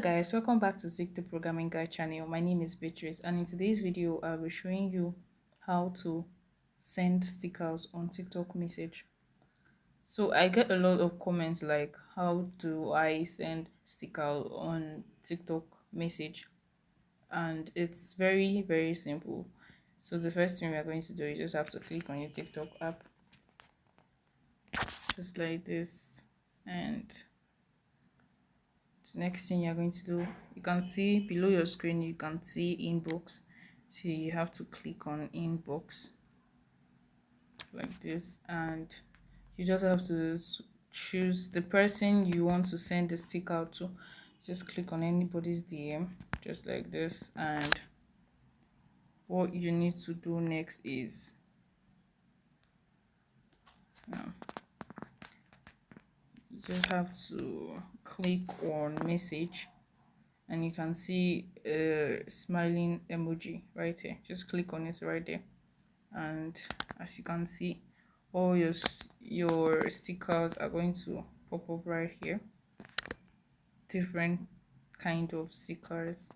guys, welcome back to Zik the Programming Guide channel. My name is Beatrice, and in today's video I'll be showing you how to send stickers on TikTok message. So I get a lot of comments like, how do I send sticker on TikTok message? And it's very simple. So the first thing we are going to do is just have to click on your TikTok app just like this, and the next thing you're going to do, you can see below your screen, you can see inbox. So you have to click on inbox like this, and you just have to choose the person you want to send the sticker out to. Just click on anybody's DM just like this, and what you need to do next is you just have to click on message, and you can see a smiling emoji right here. Just click on it right there, and as you can see, all your stickers are going to pop up right here. Different kind of stickers,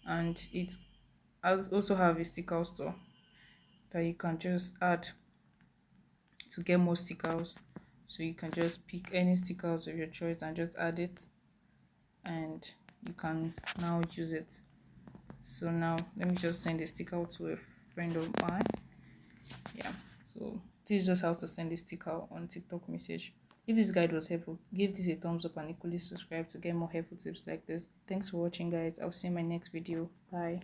and it also have a sticker store that you can just add to get more stickers. So you can just pick any stickers of your choice and just add it, and you can now use it. So now let me just send a sticker to a friend of mine. Yeah, so this is just how to send a sticker on TikTok message. If this guide was helpful, give this a thumbs up and equally subscribe to get more helpful tips like this. Thanks for watching, guys. I'll see you in my next video. Bye.